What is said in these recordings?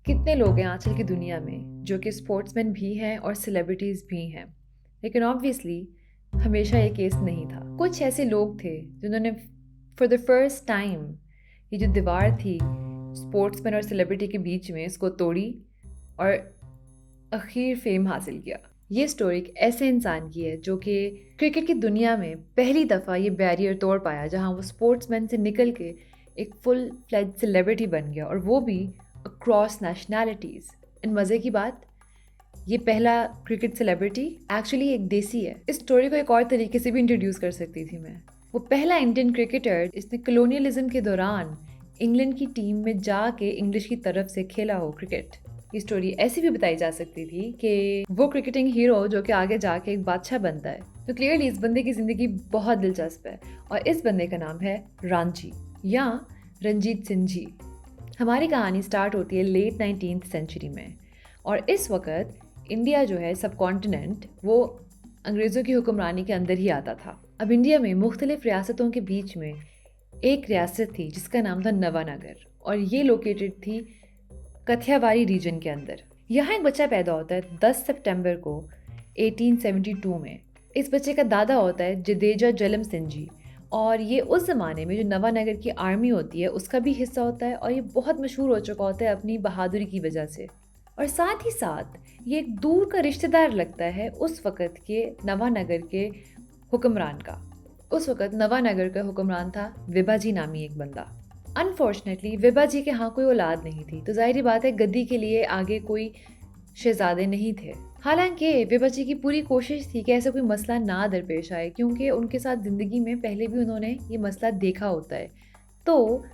कितने लोग हैं आजकल की दुनिया में जो कि स्पोर्ट्समैन भी हैं और सेलिब्रिटीज़ भी हैं, लेकिन ऑब्वियसली हमेशा ये केस नहीं था। कुछ ऐसे लोग थे जिन्होंने फॉर द फर्स्ट टाइम ये जो दीवार थी स्पोर्ट्समैन और सेलिब्रिटी के बीच में, इसको तोड़ी और अखीर फेम हासिल किया। ये स्टोरी एक ऐसे इंसान की है जो कि क्रिकेट की दुनिया में पहली दफ़ा ये बैरियर तोड़ पाया, जहां वो स्पोर्ट्समैन से निकल के एक फुल फ्लेज सेलिब्रिटी बन गया, और वो भी अक्रॉस नेशनैलिटीज़। इन मज़े की बात, ये पहला क्रिकेट सेलिब्रिटी एक्चुअली एक देसी है। इस स्टोरी को एक और तरीके से भी इंट्रोड्यूस कर सकती थी मैं। वो पहला इंडियन क्रिकेटर जिसने कलोनियलिज्म के दौरान इंग्लैंड की टीम में जाके इंग्लिश की तरफ से खेला हो क्रिकेट। ये स्टोरी ऐसी भी बताई जा सकती थी कि वो क्रिकेटिंग हीरो जो कि आगे जाके एक बादशाह बनता है। तो क्लियरली इस बंदे की ज़िंदगी बहुत दिलचस्प है, और इस बंदे का नाम है रांची या रंजीत सिंह जी। हमारी कहानी स्टार्ट होती है लेट 19th सेंचुरी में, और इस वक्त इंडिया जो है सब कॉन्टिनेंट वो अंग्रेज़ों की हुक्मरानी के अंदर ही आता था। अब इंडिया में मुख्तलिफ रियासतों के बीच में एक रियासत थी जिसका नाम था नवानगर, और ये लोकेटेड थी कथियावारी रीजन के अंदर। यहाँ एक बच्चा पैदा होता है 10 सितंबर को 1872 में। इस बच्चे का दादा होता है जडेजा जलम सिंह जी, और ये उस ज़माने में जो नवानगर की आर्मी होती है उसका भी हिस्सा होता है, और ये बहुत मशहूर हो चुका होता है अपनी बहादुरी की वजह से। और साथ ही साथ ये एक दूर का रिश्तेदार लगता है उस वक़्त के नवानगर के हुक्मरान का। उस वक़्त नवानगर का हुक्मरान था विभाजी नामी एक बंदा। अनफॉर्चुनेटली विभा जी के यहाँ कोई औलाद नहीं थी, तो ज़ाहिर बात है गद्दी के लिए आगे कोई शहजादे नहीं थे। हालांकि विभा जी की पूरी कोशिश थी कि ऐसा कोई मसला ना दरपेश आए, क्योंकि उनके साथ ज़िंदगी में पहले भी उन्होंने ये मसला देखा होता है। तो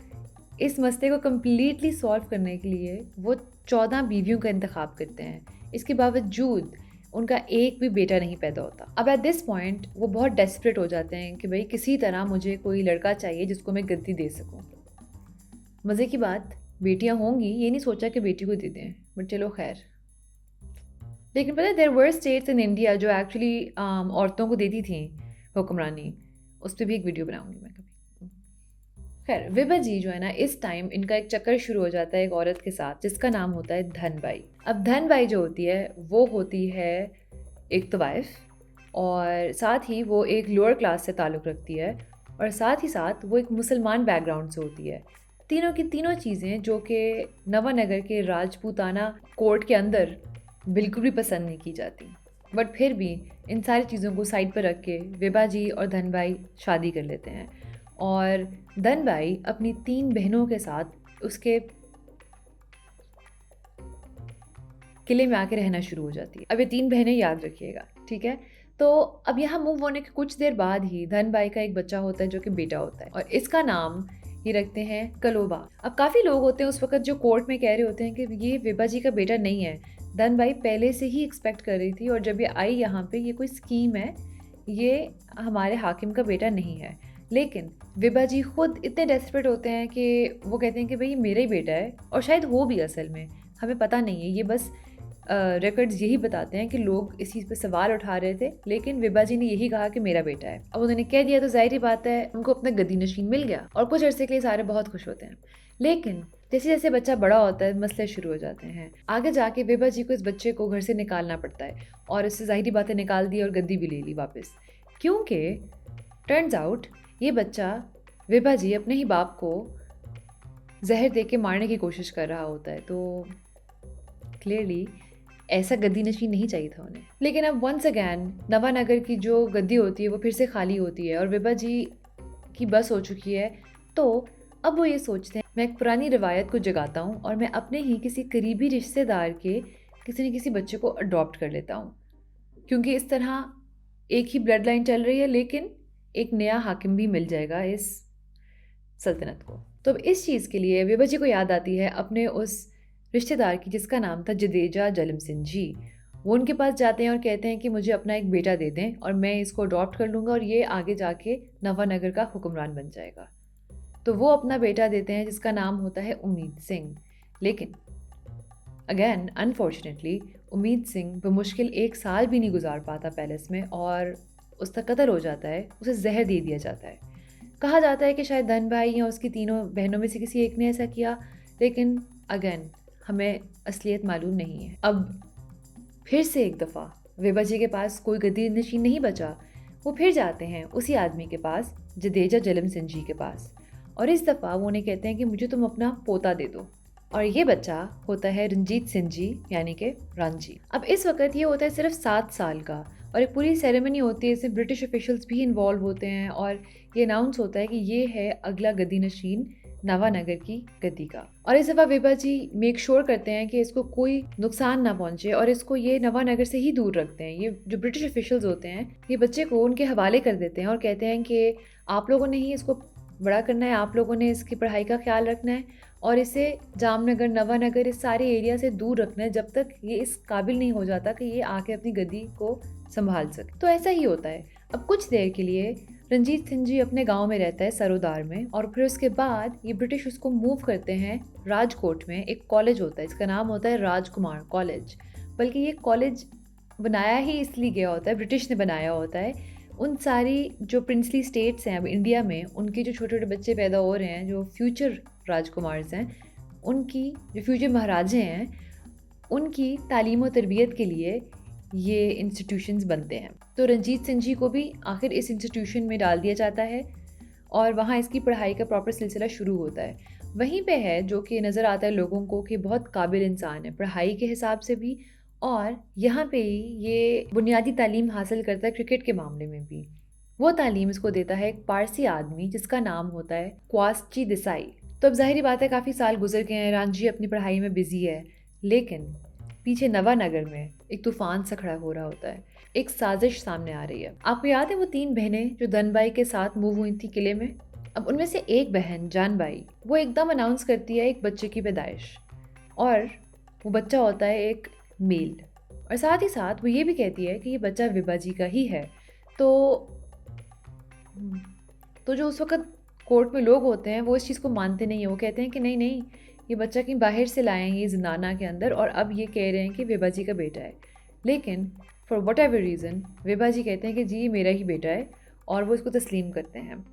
इस मसले को कम्प्लीटली सॉल्व करने के लिए वो 14 बीवियों का इंतखाब करते हैं। इसके बावजूद उनका एक भी बेटा नहीं पैदा होता। अब एट दिस पॉइंट वो बहुत डेस्परेट हो जाते हैं कि भाई किसी तरह मुझे कोई लड़का चाहिए जिसको मैं गद्दी दे सकूं। मज़े की बात, बेटियां होंगी ये नहीं सोचा कि बेटी को दे दें, बट चलो खैर। लेकिन पता है there were states in India जो एक्चुअली औरतों को देती थी हुक्मरानी। उस पर भी एक वीडियो बनाऊंगी मैं कभी। खैर, विभा जी जो है ना, इस टाइम इनका एक चक्कर शुरू हो जाता है एक औरत के साथ जिसका नाम होता है धनबाई। अब धनबाई जो होती है वो होती है एक तवाइफ, और साथ ही वो एक लोअर क्लास से ताल्लुक़ रखती है, और साथ ही साथ वो एक मुसलमान बैकग्राउंड से होती है। तीनों की तीनों चीज़ें जो कि नवानगर के राजपूताना कोर्ट के अंदर बिल्कुल भी पसंद नहीं की जाती, बट फिर भी इन सारी चीज़ों को साइड पर रख के विभा जी और धनबाई शादी कर लेते हैं, और धनबाई अपनी 3 बहनों के साथ उसके किले में आके रहना शुरू हो जाती है। अब ये 3 बहनें याद रखिएगा, ठीक है? तो अब यहाँ मूव होने के कुछ देर बाद ही धनबाई का एक बच्चा होता है जो कि बेटा होता है, और इसका नाम ये रखते हैं कलोबा। अब काफ़ी लोग होते हैं उस वक़्त जो कोर्ट में कह रहे होते हैं कि ये विभा जी का बेटा नहीं है। धनबाई पहले से ही एक्सपेक्ट कर रही थी, और जब ये आई यहाँ पे ये कोई स्कीम है, ये हमारे हाकिम का बेटा नहीं है। लेकिन विभा जी खुद इतने डेस्परेट होते हैं कि वो कहते हैं कि भाई ये मेरा ही बेटा है, और शायद हो भी असल में, हमें पता नहीं है। ये बस रिकॉर्ड्स यही बताते हैं कि लोग इस चीज़ पे सवाल उठा रहे थे, लेकिन विभा जी ने यही कहा कि मेरा बेटा है। अब उन्होंने कह दिया तो ज़ाहिर बात है उनको अपना गद्दी नशीन मिल गया, और कुछ अरसे के लिए सारे बहुत खुश होते हैं। लेकिन जैसे जैसे बच्चा बड़ा होता है मसले शुरू हो जाते हैं। आगे जाके विभा जी को इस बच्चे को घर से निकालना पड़ता है, और इससे ज़ाहिर बातें निकाल दी और गद्दी भी ले ली वापस, क्योंकि टर्न्स आउट ये बच्चा विभा जी अपने ही बाप को जहर दे के मारने की कोशिश कर रहा होता है। तो क्लियरली ऐसा गद्दी नशीन नहीं चाहिए था उन्हें। लेकिन अब वंस अगैन नवानगर की जो गद्दी होती है वो फिर से खाली होती है, और विभा जी की बस हो चुकी है। तो अब वो ये सोचते हैं मैं एक पुरानी रिवायत को जगाता हूँ, और मैं अपने ही किसी करीबी रिश्तेदार के किसी न किसी बच्चे को अडॉप्ट कर लेता हूँ, क्योंकि इस तरह एक ही ब्लड लाइन चल रही है, लेकिन एक नया हाकिम भी मिल जाएगा इस सल्तनत को। तो अब इस चीज़ के लिए विभा जी को याद आती है अपने उस रिश्तेदार की जिसका नाम था जडेजा जलम सिंह जी। वो उनके पास जाते हैं और कहते हैं कि मुझे अपना एक बेटा दे दें, और मैं इसको अडॉप्ट कर लूँगा, और ये आगे जाके नवानगर का हुक्मरान बन जाएगा। तो वो अपना बेटा देते हैं जिसका नाम होता है उम्मीद सिंह। लेकिन अगेन अनफॉर्चुनेटली उम्मीद सिंह बमुश्किल 1 साल भी नहीं गुजार पाता पैलेस में, और उसका कत्ल हो जाता है, उसे जहर दे दिया जाता है। कहा जाता है कि शायद धनबाई या उसकी तीनों बहनों में से किसी एक ने ऐसा किया, लेकिन अगेन हमें असलियत मालूम नहीं है। अब फिर से एक दफ़ा विभा जी के पास कोई गद्दी नशीन नहीं बचा। वो फिर जाते हैं उसी आदमी के पास, जडेजा जलम सिंह जी के पास, और इस दफ़ा वो उन्हें कहते हैं कि मुझे तुम अपना पोता दे दो। और ये बच्चा होता है रंजीत सिंह जी, यानी कि रांझी। अब इस वक्त ये होता है सिर्फ 7 साल का, और एक पूरी सेरेमनी होती है, इसमें ब्रिटिश ऑफिशियल्स भी इन्वॉल्व होते हैं, और ये अनाउंस होता है कि ये है अगला गद्दी नशीन नवानगर की गद्दी का। और इस दफ़ा विभा जी मेक श्योर करते हैं कि इसको कोई नुकसान ना पहुंचे, और इसको ये नवानगर से ही दूर रखते हैं। ये जो ब्रिटिश ऑफिशियल्स होते हैं ये बच्चे को उनके हवाले कर देते हैं और कहते हैं कि आप लोगों ने ही इसको बड़ा करना है, आप लोगों ने इसकी पढ़ाई का ख्याल रखना है, और इसे जामनगर, नवानगर, इस सारे एरिया से दूर रखना है जब तक ये इस काबिल नहीं हो जाता कि ये आके अपनी गद्दी को संभाल सके। तो ऐसा ही होता है। अब कुछ देर के लिए रंजीत सिंह जी अपने गांव में रहता है सरोदार में, और फिर उसके बाद ये ब्रिटिश उसको मूव करते हैं राजकोट में। एक कॉलेज होता है, इसका नाम होता है राजकुमार कॉलेज। बल्कि ये कॉलेज बनाया ही इसलिए गया होता है, ब्रिटिश ने बनाया होता है उन सारी जो प्रिंसली स्टेट्स हैं अब इंडिया में, उनके जो छोटे छोटे बच्चे पैदा हो रहे हैं, जो फ्यूचर राजकुमार्स हैं, उनकी जो फ्यूचर महाराजे हैं, उनकी तालीम और तरबियत के लिए ये इंस्टीट्यूशंस बनते हैं। तो रंजीत सिंह जी को भी आखिर इस इंस्टीट्यूशन में डाल दिया जाता है, और वहाँ इसकी पढ़ाई का प्रॉपर सिलसिला शुरू होता है। वहीं पे है जो कि नज़र आता है लोगों को कि बहुत काबिल इंसान है पढ़ाई के हिसाब से भी, और यहाँ पे ही ये बुनियादी तालीम हासिल करता है क्रिकेट के मामले में भी। वो तालीम इसको देता है एक पारसी आदमी जिसका नाम होता है क्वासची देसाई। तो अब जाहिर बात है काफ़ी साल गुजर गए हैं, रांझी अपनी पढ़ाई में बिजी है, लेकिन पीछे नवानगर में एक तूफान सा खड़ा हो रहा होता है। एक साजिश सामने आ रही है। आपको याद है वो 3 बहनें जो धनबाई के साथ मूव हुई थी किले में? अब उनमें से एक बहन जानबाई, वो एकदम अनाउंस करती है एक बच्चे की पैदाइश, और वो बच्चा होता है एक मेल, और साथ ही साथ वो ये भी कहती है कि ये बच्चा विभा जी का ही है। तो जो उस वक्त कोर्ट में लोग होते हैं वो इस चीज़ को मानते नहीं है। वो कहते हैं कि नहीं नहीं, ये बच्चा कहीं बाहर से लाए हैं ये जिंदाना के अंदर, और अब ये कह रहे हैं कि विभा जी का बेटा है। लेकिन for whatever reason Vibha ji कहते हैं कि जी ये मेरा ही बेटा है, और वो इसको तस्लीम करते हैं।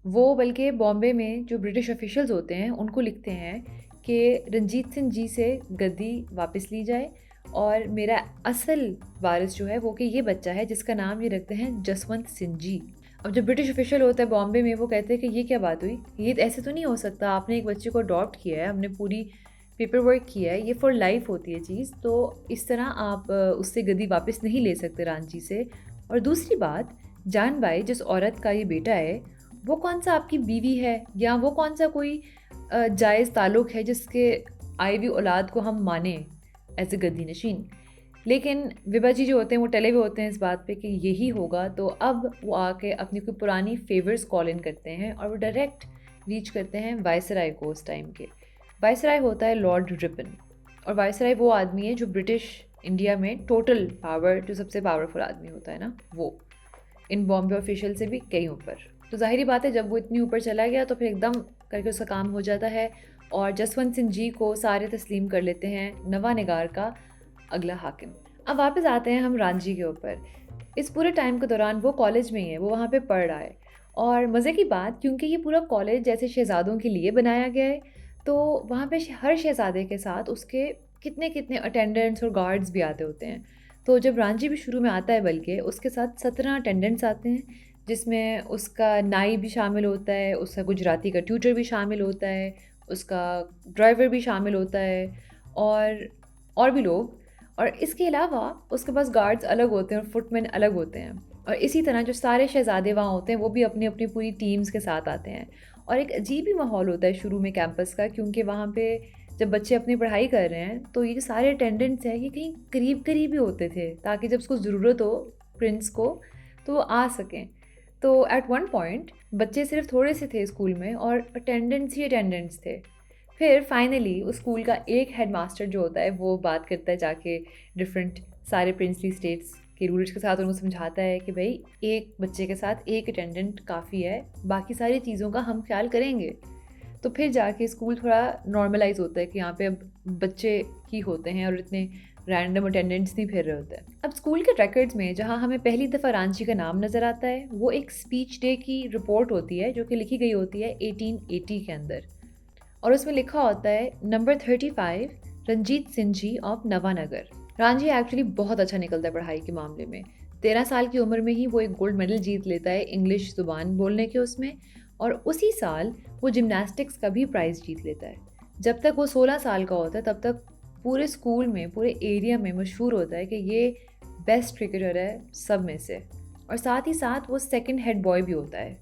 वो बल्कि बॉम्बे में जो ब्रिटिश ऑफिशियल्स होते हैं उनको लिखते हैं कि रंजीत सिंह जी से गद्दी वापस ली जाए, और मेरा असल वारिस जो है वो कि ये बच्चा है जिसका नाम ये रखते हैं जसवंत सिंह जी। अब जो ब्रिटिश ऑफिशियल होता है बॉम्बे में वो कहते हैं कि ये क्या बात हुई, ये ऐसे तो नहीं हो सकता, आपने एक बच्चे को अडॉप्ट किया है, हमने पूरी पेपर वर्क किया है, ये फॉर लाइफ होती है चीज़, तो इस तरह आप उससे गद्दी वापस नहीं ले सकते रांची से। और दूसरी बात, जानबाई जिस औरत का ये बेटा है वो कौन सा आपकी बीवी है, या वो कौन सा कोई जायज़ ताल्लुक़ है जिसके आई हुई औलाद को हम माने एज ए गद्दी नशीन। लेकिन विभा जी जो होते हैं वो टले हुए होते हैं इस बात पे कि यही होगा। तो अब वो आके अपनी कोई पुरानी फेवर्स कॉल इन करते हैं, और वो डायरेक्ट रीच करते हैं वायसराय को उस टाइम के। वायसराय होता है लॉर्ड रिपन, और वायसराय वो आदमी है जो ब्रिटिश इंडिया में टोटल पावर, जो सबसे पावरफुल आदमी होता है ना, वो इन बॉम्बे ऑफिशियल से भी कहीं ऊपर। तो जाहिर बात है जब वो इतनी ऊपर चला गया तो फिर एकदम करके उसका काम हो जाता है, और जसवंत सिंह जी को सारे तस्लीम कर लेते हैं नवानिगार का अगला हाकिम। अब वापस आते हैं हम रांझी के ऊपर। इस पूरे टाइम के दौरान वो कॉलेज में ही है, वो वहाँ पे पढ़ रहा है, और मज़े की बात क्योंकि ये पूरा कॉलेज जैसे शहज़ादों के लिए बनाया गया है, तो वहाँ पे हर शहज़ादे के साथ उसके कितने कितने अटेंडेंट्स और गार्ड्स भी आते होते हैं। तो जब रांझी भी शुरू में आता है बल्कि उसके साथ 17 अटेंडेंट्स आते हैं, जिसमें उसका नाई भी शामिल होता है, उसका गुजराती का ट्यूटर भी शामिल होता है, उसका ड्राइवर भी शामिल होता है, और भी लोग। और इसके अलावा उसके पास गार्ड्स अलग होते हैं और फुटमैन अलग होते हैं, और इसी तरह जो सारे शहज़ादे वहाँ होते हैं वो भी अपनी अपनी पूरी टीम्स के साथ आते हैं। और एक अजीब ही माहौल होता है शुरू में कैंपस का, क्योंकि वहाँ पे जब बच्चे अपनी पढ़ाई कर रहे हैं तो ये जो सारे अटेंडेंट्स हैं ये कहीं करीब करीब ही होते थे, ताकि जब उसको ज़रूरत हो प्रिंस को तो वो आ सकें। तो एट वन पॉइंट बच्चे सिर्फ थोड़े से थे स्कूल में, और अटेंडेंट्स ही अटेंडेंट्स थे। फिर फाइनली उस स्कूल का एक हेडमास्टर जो होता है वो बात करता है जाके डिफरेंट सारे प्रिंसली स्टेट्स के रूलर्स के साथ, उनको समझाता है कि भाई एक बच्चे के साथ एक अटेंडेंट काफ़ी है, बाकी सारी चीज़ों का हम ख्याल करेंगे। तो फिर जाके स्कूल थोड़ा नॉर्मलाइज होता है कि यहाँ पे अब बच्चे ही होते हैं और इतने रैंडम अटेंडेंट्स नहीं फिर रहे होते हैं। अब स्कूल के रिकॉर्ड्स में जहाँ हमें पहली दफ़ा रांची का नाम नज़र आता है वो एक स्पीच डे की रिपोर्ट होती है जो कि लिखी गई होती है 1880 के अंदर, और उसमें लिखा होता है number 35 Ranjit Singh ji of Nawanagar. Ranji actually बहुत अच्छा निकलता है पढ़ाई के मामले में। 13 साल की उम्र में ही वो एक गोल्ड मेडल जीत लेता है इंग्लिश ज़ुबान बोलने के उसमें, और उसी साल वो जिम्नास्टिक्स का भी प्राइज़ जीत लेता है। जब तक वो 16 साल का होता है तब तक पूरे स्कूल में, पूरे एरिया में मशहूर होता है कि ये बेस्ट क्रिकेटर है सब में से, और साथ ही साथ वो सेकंड हेड बॉय भी होता है।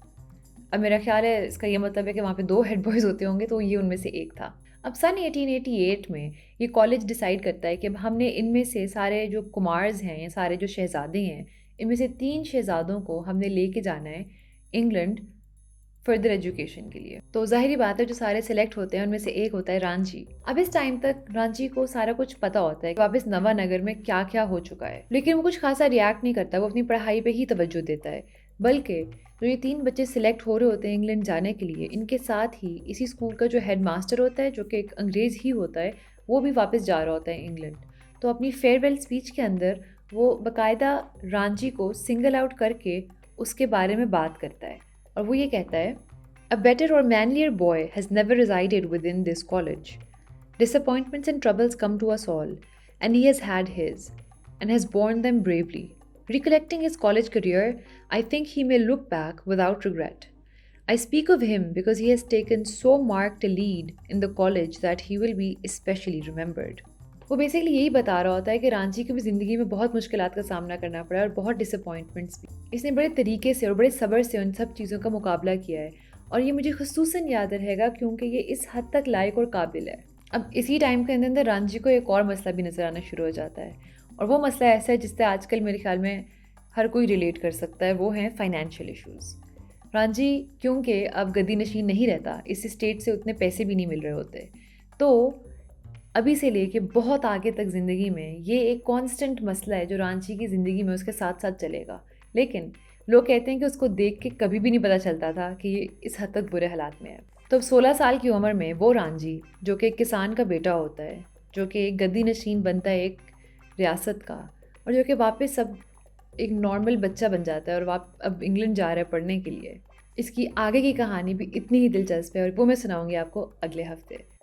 अब मेरा ख्याल है इसका ये मतलब है कि वहाँ पे 2 हेड बॉयज़ होते होंगे, तो ये उनमें से एक था। अब सन 1888 में ये कॉलेज डिसाइड करता है कि अब हमने इनमें से सारे जो कुमार्स हैं या सारे जो शहज़ादे हैं, इनमें से 3 शहज़ादों को हमने लेके जाना है इंग्लैंड फर्दर एजुकेशन के लिए। तो ज़ाहिर-सी बात है जो सारे सेलेक्ट होते हैं उनमें से एक होता है रांची। अब इस टाइम तक रांची को सारा कुछ पता होता है कि वापस नवानगर में क्या-क्या हो चुका है। लेकिन वो कुछ ख़ासा रिएक्ट नहीं करता, वो अपनी पढ़ाई पे ही तवज्जो देता है। बल्कि जो ये 3 बच्चे सिलेक्ट हो रहे होते हैं इंग्लैंड जाने के लिए, इनके साथ ही इसी स्कूल का जो हेडमास्टर होता है, जो कि एक अंग्रेज़ ही होता है, वो भी वापस जा रहा होता है इंग्लैंड। तो अपनी फेयरवेल स्पीच के अंदर वो बाकायदा रांची को सिंगल आउट करके उसके बारे में बात करता है, और वो ये कहता है, "A better or manlier boy has never resided within this college. Disappointments and troubles come to us all, and he has had his, and has borne them bravely. Recollecting his college career, I think he may look back without regret. I speak of him because he has taken so marked a lead in the college that he will be especially remembered." वो basically यही बता रहा होता है कि रांची को भी ज़िंदगी में बहुत मुश्किलात का सामना करना पड़ा और बहुत डिसअपॉइंटमेंट्स भी। इसने बड़े तरीके से और बड़े सब्र से उन सब चीज़ों का मुकाबला किया है, और ये मुझे ख़ुसूसन याद रहेगा क्योंकि ये इस हद तक लायक और काबिल है। अब इसी टाइम के अंदर रांची को एक और मसला भी नज़र आना शुरू हो जाता है, और वो मसला ऐसा है जिससे आजकल मेरे ख्याल में हर कोई रिलेट कर सकता है, वो हैं फाइनेंशियल इश्यूज़। रांझी क्योंकि अब गद्दी नशीन नहीं रहता, इस स्टेट से उतने पैसे भी नहीं मिल रहे होते, तो अभी से लेके बहुत आगे तक ज़िंदगी में ये एक कांस्टेंट मसला है जो रांची की ज़िंदगी में उसके साथ साथ चलेगा। लेकिन लोग कहते हैं कि उसको देख के कभी भी नहीं पता चलता था कि ये इस हद तक बुरे हालात में है। तो अब 16 साल की उम्र में वो रांझी, जो कि एक किसान का बेटा होता है, जो कि एक गद्दी नशीन बनता है एक रियासत का, और जो कि वापस अब एक नॉर्मल बच्चा बन जाता है और अब इंग्लैंड जा रहा है पढ़ने के लिए। इसकी आगे की कहानी भी इतनी ही दिलचस्प है और वो मैं सुनाऊंगी आपको अगले हफ्ते।